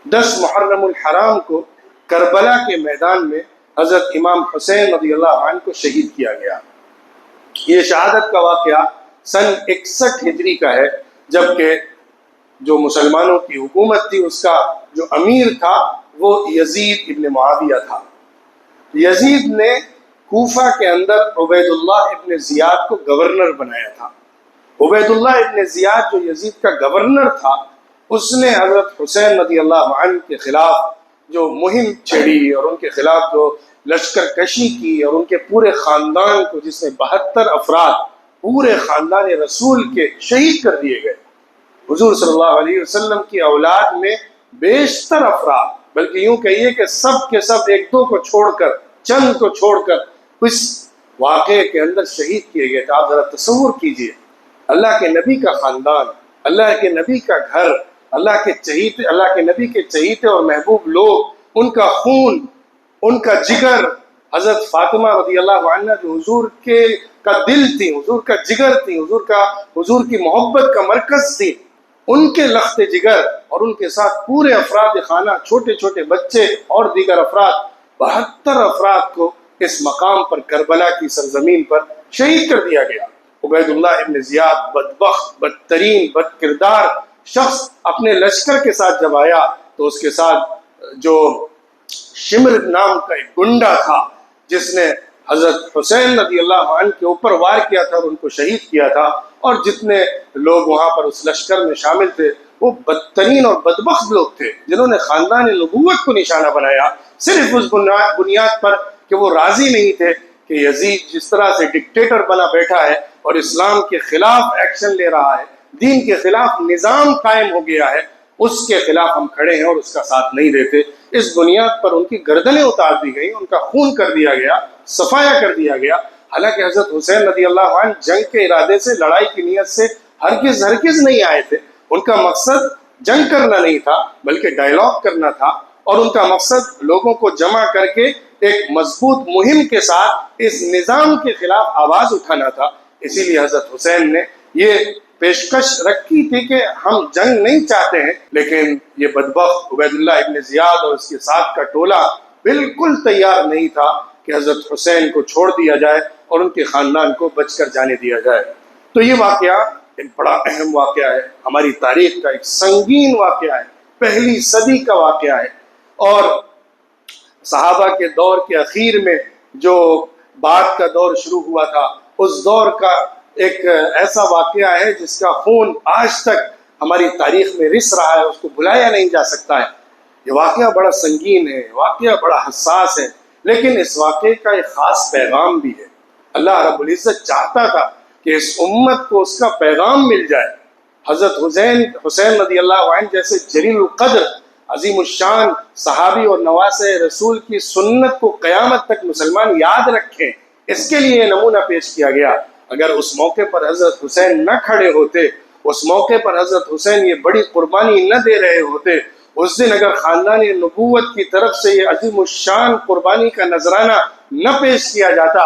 10 محرم الحرام کو کربلا کے میدان میں حضرت امام حسین رضی اللہ عنہ کو شہید کیا گیا۔ یہ شہادت کا واقعہ سن 61 ہجری کا ہے، جبکہ جو مسلمانوں کی حکومت تھی اس کا جو امیر تھا وہ یزید ابن معاویہ تھا۔ یزید نے کوفہ کے اندر عبید اللہ ابن زیاد کو گورنر بنایا تھا۔ عبید اللہ ابن زیاد جو یزید کا گورنر تھا، اس نے حضرت حسین رضی اللہ عنہ کے خلاف جو مہم چھیڑی اور ان کے خلاف جو لشکر کشی کی اور ان کے پورے خاندان کو، جس میں 72 افراد پورے خاندان رسول کے شہید کر دیے گئے۔ حضور صلی اللہ علیہ وسلم کی اولاد میں بیشتر افراد، بلکہ یوں کہیے کہ سب کے سب ایک دو کو چھوڑ کر، چند کو چھوڑ کر اس واقعے کے اندر شہید کیے گئے تھے۔ آپ ذرا تصور کیجئے، اللہ کے نبی کا خاندان، اللہ کے نبی کا گھر، اللہ کے نبی کے چہیتے اور محبوب لوگ، ان کا خون، ان کا جگر، حضرت فاطمہ رضی اللہ عنہ جو حضور کا دل تھی، حضور کا جگر تھی، حضور کی محبت کا مرکز تھی، ان کے لخت جگر اور ان کے ساتھ پورے افراد خانہ، چھوٹے چھوٹے بچے اور دیگر افراد، 72 افراد کو اس مقام پر کربلا کی سرزمین پر شہید کر دیا گیا۔ عبید اللہ ابن زیاد بدبخت، بدترین، بد کردار شخص اپنے لشکر کے ساتھ جب آیا تو اس کے ساتھ جو شمر نام کا ایک گنڈا تھا جس نے حضرت حسین رضی اللہ عنہ کے اوپر وار کیا تھا اور ان کو شہید کیا تھا، اور جتنے لوگ وہاں پر اس لشکر میں شامل تھے وہ بدترین اور بدبخت لوگ تھے، جنہوں نے خاندان نبوت کو نشانہ بنایا صرف اس بنیاد پر کہ وہ راضی نہیں تھے کہ یزید جس طرح سے ڈکٹیٹر بنا بیٹھا ہے اور اسلام کے خلاف ایکشن لے رہا ہے، دین کے خلاف نظام قائم ہو گیا ہے، اس کے خلاف ہم کھڑے ہیں اور اس کا ساتھ نہیں دیتے۔ اس بنیاد پر ان کی گردنیں اتار دی گئی، ان کا خون کر دیا گیا، صفایا کر دیا گیا۔ حالانکہ حضرت حسین رضی اللہ عنہ جنگ کے ارادے سے، لڑائی کی نیت سے ہرگز نہیں آئے تھے۔ ان کا مقصد جنگ کرنا نہیں تھا بلکہ ڈائلاگ کرنا تھا، اور ان کا مقصد لوگوں کو جمع کر کے ایک مضبوط مہم کے ساتھ اس نظام کے خلاف آواز اٹھانا تھا۔ اسی لیے حضرت حسین نے یہ پیشکش رکھی تھی کہ ہم جنگ نہیں چاہتے ہیں، لیکن یہ بدبخت عبید اللہ ابن زیاد اور اس کے ساتھ کا ٹولہ بالکل تیار نہیں تھا کہ حضرت حسین کو چھوڑ دیا جائے اور ان کے خاندان کو بچ کر جانے دیا جائے۔ تو یہ واقعہ ایک بڑا اہم واقعہ ہے، ہماری تاریخ کا ایک سنگین واقعہ ہے، پہلی صدی کا واقعہ ہے، اور صحابہ کے دور کے اخیر میں جو بعد کا دور شروع ہوا تھا، اس دور کا ایک ایسا واقعہ ہے جس کا خون آج تک ہماری تاریخ میں رس رہا ہے، اس کو بھلایا نہیں جا سکتا ہے۔ یہ واقعہ بڑا سنگین ہے، واقعہ بڑا حساس ہے، لیکن اس واقعے کا ایک خاص پیغام بھی ہے۔ اللہ رب العزت چاہتا تھا کہ اس امت کو اس کا پیغام مل جائے۔ حضرت حسین رضی اللہ عنہ جیسے جلیل القدر، عظیم الشان صحابی اور نواسے رسول کی سنت کو قیامت تک مسلمان یاد رکھیں، اس کے لیے نمونہ پیش کیا گیا۔ اگر اس موقع پر حضرت حسین نہ کھڑے ہوتے، اس موقع پر حضرت حسین یہ بڑی قربانی نہ دے رہے ہوتے، اس دن اگر خاندان نبوت کی طرف سے یہ عظیم الشان قربانی کا نذرانہ نہ پیش کیا جاتا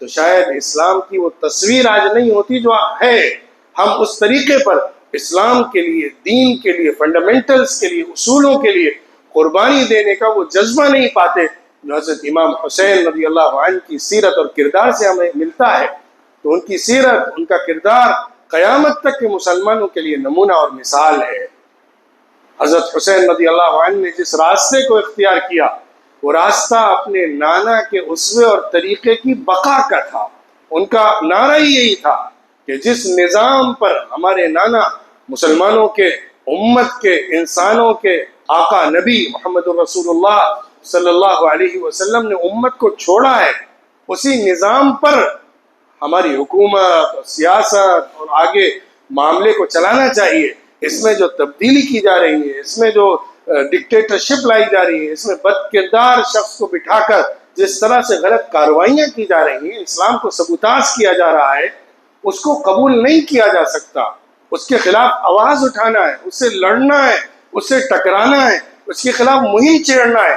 تو شاید اسلام کی وہ تصویر آج نہیں ہوتی جو ہے۔ ہم اس طریقے پر اسلام کے لیے، دین کے لیے، فنڈامنٹلز کے لیے، اصولوں کے لیے قربانی دینے کا وہ جذبہ نہیں پاتے جو حضرت امام حسین رضی اللہ عنہ کی سیرت اور کردار سے ہمیں ملتا ہے۔ تو ان کی سیرت، ان کا کردار قیامت تک کے مسلمانوں کے لیے نمونہ اور مثال ہے۔ حضرت حسین رضی اللہ عنہ نے جس راستے کو اختیار کیا، وہ راستہ اپنے نانا کے اسوے اور طریقے کی بقا کا تھا۔ ان کا نعرہ ہی یہی تھا کہ جس نظام پر ہمارے نانا مسلمانوں کے، امت کے، انسانوں کے آقا نبی محمد رسول اللہ صلی اللہ علیہ وسلم نے امت کو چھوڑا ہے، اسی نظام پر ہماری حکومت اور سیاست اور آگے معاملے کو چلانا چاہیے۔ اس میں جو تبدیلی کی جا رہی ہے، اس میں جو ڈکٹیٹرشپ لائی جا رہی ہے، اس میں بد کردار شخص کو بٹھا کر جس طرح سے غلط کارروائیاں کی جا رہی ہیں، اسلام کو سبوتاژ کیا جا رہا ہے، اس کو قبول نہیں کیا جا سکتا۔ اس کے خلاف آواز اٹھانا ہے، اس سے لڑنا ہے، اس سے ٹکرانا ہے، اس کے خلاف مہم چھیڑنا ہے۔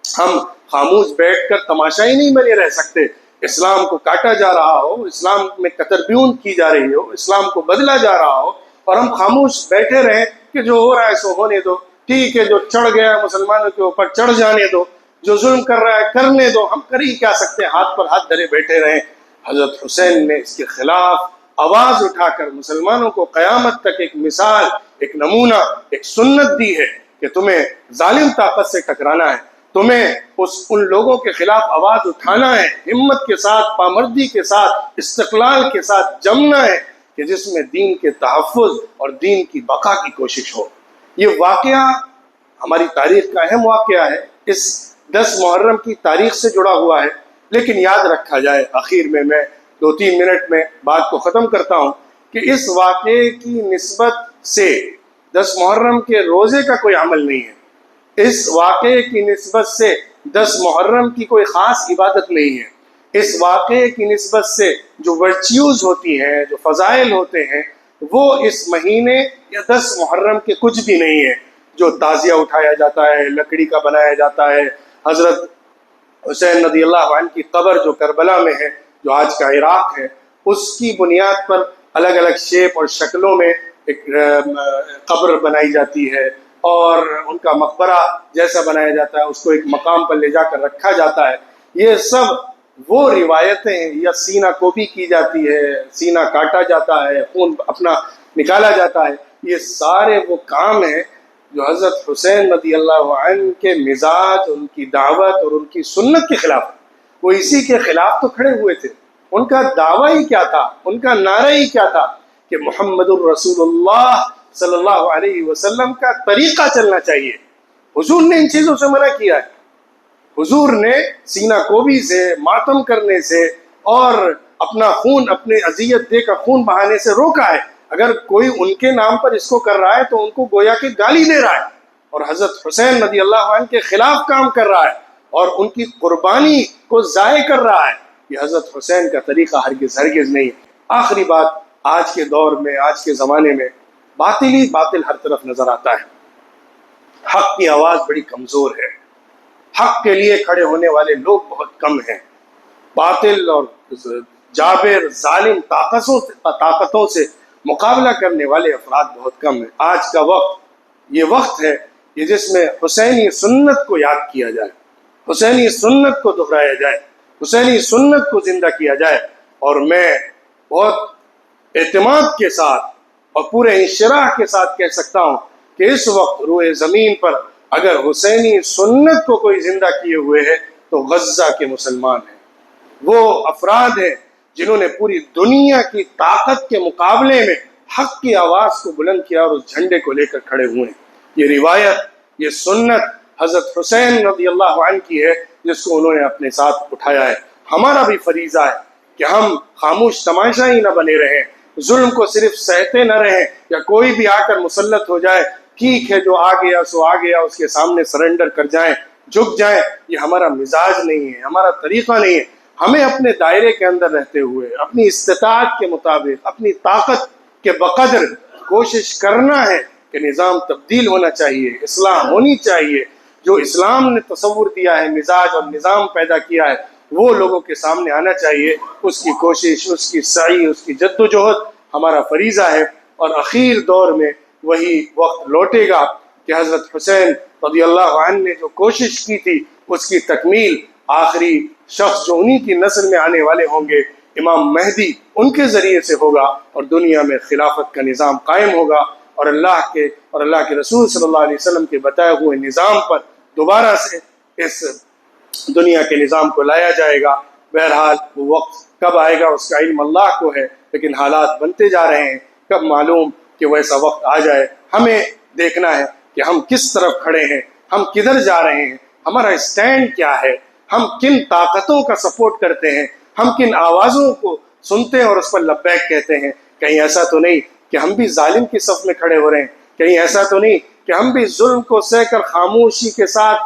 ہم خاموش بیٹھ کر تماشائی نہیں بنے رہ سکتے۔ اسلام کو کاٹا جا رہا ہو، اسلام میں قطر بیون کی جا رہی ہو، اسلام کو بدلا جا رہا ہو، اور ہم خاموش بیٹھے رہیں کہ جو ہو رہا ہے سو ہونے دو، ٹھیک ہے جو چڑھ گیا مسلمانوں کے اوپر چڑھ جانے دو، جو ظلم کر رہا ہے کرنے دو، ہم کر ہی کیا سکتے ہیں، ہاتھ پر ہاتھ دھرے بیٹھے رہیں۔ حضرت حسین نے اس کے خلاف آواز اٹھا کر مسلمانوں کو قیامت تک ایک مثال، ایک نمونہ، ایک سنت دی ہے کہ تمہیں ظالم طاقت سے ٹکرانا ہے، تمہیں ان لوگوں کے خلاف آواز اٹھانا ہے، ہمت کے ساتھ، پامردی کے ساتھ، استقلال کے ساتھ جمنا ہے کہ جس میں دین کے تحفظ اور دین کی بقا کی کوشش ہو۔ یہ واقعہ ہماری تاریخ کا اہم واقعہ ہے، اس 10 محرم کی تاریخ سے جڑا ہوا ہے، لیکن یاد رکھا جائے، آخر میں 2-3 منٹ میں بات کو ختم کرتا ہوں کہ اس واقعے کی نسبت سے 10 محرم کے روزے کا کوئی عمل نہیں ہے، اس واقعے کی نسبت سے 10 محرم کی کوئی خاص عبادت نہیں ہے، اس واقعے کی نسبت سے جو ورچیوز ہوتی ہیں، جو فضائل ہوتے ہیں، وہ اس مہینے یا 10 محرم کے کچھ بھی نہیں ہے۔ جو تعزیہ اٹھایا جاتا ہے، لکڑی کا بنایا جاتا ہے، حضرت حسین رضی اللہ عنہ کی قبر جو کربلا میں ہے، جو آج کا عراق ہے، اس کی بنیاد پر الگ الگ شیپ اور شکلوں میں ایک قبر بنائی جاتی ہے، اور ان کا مقبرہ جیسا بنایا جاتا ہے، اس کو ایک مقام پر لے جا کر رکھا جاتا ہے۔ یہ سب وہ روایتیں، یا سینہ کوبی کی جاتی ہے، سینہ کاٹا جاتا ہے، خون اپنا نکالا جاتا ہے، یہ سارے وہ کام ہیں جو حضرت حسین رضی اللہ عنہ کے مزاج، ان کی دعوت اور ان کی سنت کے خلاف، وہ اسی کے خلاف تو کھڑے ہوئے تھے۔ ان کا دعویٰ ہی کیا تھا، ان کا نعرہ ہی کیا تھا کہ محمد الرسول اللہ صلی اللہ علیہ وسلم کا طریقہ چلنا چاہیے۔ حضور نے ان چیزوں سے منع کیا ہے، حضور نے سینہ کوبی سے، ماتم کرنے سے اور اپنا خون، اپنے اذیت دے کر خون بہانے سے روکا ہے۔ اگر کوئی ان کے نام پر اس کو کر رہا ہے تو ان کو گویا کہ گالی دے رہا ہے، اور حضرت حسین رضی اللہ عنہ کے خلاف کام کر رہا ہے، اور ان کی قربانی کو ضائع کر رہا ہے۔ یہ حضرت حسین کا طریقہ ہرگز ہرگز نہیں۔ آخری بات، آج کے دور میں، آج کے زمانے میں باطل ہی باطل ہر طرف نظر آتا ہے، حق کی آواز بڑی کمزور ہے، حق کے لیے کھڑے ہونے والے لوگ بہت کم ہیں، باطل اور جابر ظالم طاقتوں سے مقابلہ کرنے والے افراد بہت کم ہیں۔ آج کا وقت یہ وقت ہے کہ جس میں حسینی سنت کو یاد کیا جائے، حسینی سنت کو دہرایا جائے، حسینی سنت کو زندہ کیا جائے، اور میں بہت اعتماد کے ساتھ اور پورے انشراح کے ساتھ کہہ سکتا ہوں کہ اس وقت روئے زمین پر اگر حسینی سنت کو کوئی زندہ کیے ہوئے ہے تو غزہ کے مسلمان ہیں، وہ افراد ہیں جنہوں نے پوری دنیا کی طاقت کے مقابلے میں حق کی آواز کو بلند کیا اور اس جھنڈے کو لے کر کھڑے ہوئے ہیں۔ یہ روایت، یہ سنت حضرت حسین رضی اللہ عنہ کی ہے، جس کو انہوں نے اپنے ساتھ اٹھایا ہے۔ ہمارا بھی فریضہ ہے کہ ہم خاموش تماشا ہی نہ بنے رہیں، ظلم کو صرف سہتے نہ رہیں، یا کوئی بھی آ کر مسلط ہو جائے، ٹھیک ہے جو آ گیا سو آ گیا، اس کے سامنے سرنڈر کر جائیں، جھک جائیں۔ یہ ہمارا مزاج نہیں ہے، ہمارا طریقہ نہیں ہے۔ ہمیں اپنے دائرے کے اندر رہتے ہوئے، اپنی استطاعت کے مطابق، اپنی طاقت کے بقدر کوشش کرنا ہے کہ نظام تبدیل ہونا چاہیے، اصلاح ہونی چاہیے۔ جو اسلام نے تصور دیا ہے، مزاج اور نظام پیدا کیا ہے، وہ لوگوں کے سامنے آنا چاہیے۔ اس کی کوشش، اس کی سعی، اس کی جد و جہد ہمارا فریضہ ہے، اور اخیر دور میں وہی وقت لوٹے گا کہ حضرت حسین رضی اللہ عنہ نے جو کوشش کی تھی، اس کی تکمیل آخری شخص جو انہی کی نسل میں آنے والے ہوں گے، امام مہدی، ان کے ذریعے سے ہوگا، اور دنیا میں خلافت کا نظام قائم ہوگا، اور اللہ کے رسول صلی اللہ علیہ وسلم کے بتائے ہوئے نظام پر دوبارہ سے اس دنیا کے نظام کو لایا جائے گا۔ بہرحال وہ وقت کب آئے گا اس کا علم اللہ کو ہے، لیکن حالات بنتے جا رہے ہیں، کب معلوم کہ ویسا وقت آ جائے۔ ہمیں دیکھنا ہے کہ ہم کس طرف کھڑے ہیں، ہم کدھر جا رہے ہیں، ہمارا اسٹینڈ کیا ہے، ہم کن طاقتوں کا سپورٹ کرتے ہیں، ہم کن آوازوں کو سنتے ہیں اور اس پر لبیک کہتے ہیں۔ کہیں ایسا تو نہیں کہ ہم بھی ظالم کی صف میں کھڑے ہو رہے ہیں، کہیں ایسا تو نہیں کہ ہم بھی ظلم کو سہ کر خاموشی کے ساتھ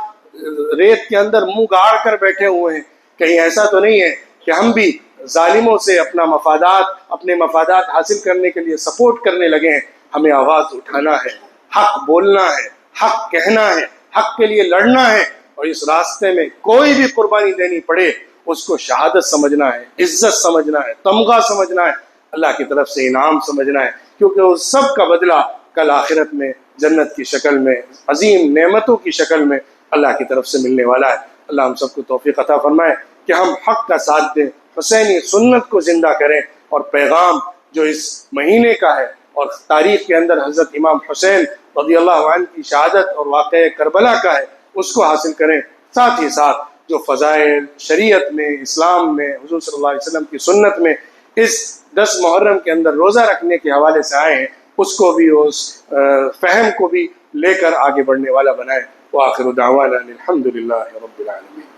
ریت کے اندر منہ گاڑ کر بیٹھے ہوئے ہیں، کہیں ایسا تو نہیں ہے کہ ہم بھی ظالموں سے اپنے مفادات حاصل کرنے کے لیے سپورٹ کرنے لگے ہیں۔ ہمیں آواز اٹھانا ہے، حق بولنا ہے، حق کہنا ہے، حق کے لیے لڑنا ہے، اور اس راستے میں کوئی بھی قربانی دینی پڑے اس کو شہادت سمجھنا ہے، عزت سمجھنا ہے، تمغہ سمجھنا ہے، اللہ کی طرف سے انعام سمجھنا ہے، کیونکہ اس سب کا بدلہ کل آخرت میں جنت کی شکل میں، عظیم نعمتوں کی شکل میں اللہ کی طرف سے ملنے والا ہے۔ اللہ ہم سب کو توفیق عطا فرمائے کہ ہم حق کا ساتھ دیں، حسینی سنت کو زندہ کریں، اور پیغام جو اس مہینے کا ہے اور تاریخ کے اندر حضرت امام حسین رضی اللہ عنہ کی شہادت اور واقعہ کربلا کا ہے، اس کو حاصل کریں۔ ساتھ ہی ساتھ جو فضائل شریعت میں، اسلام میں، حضور صلی اللہ علیہ وسلم کی سنت میں اس 10 محرم کے اندر روزہ رکھنے کے حوالے سے آئے ہیں، اس کو بھی، اس فہم کو بھی لے کر آگے بڑھنے والا بنائے۔ وآخر دعوانا الحمد للہ رب العالمین۔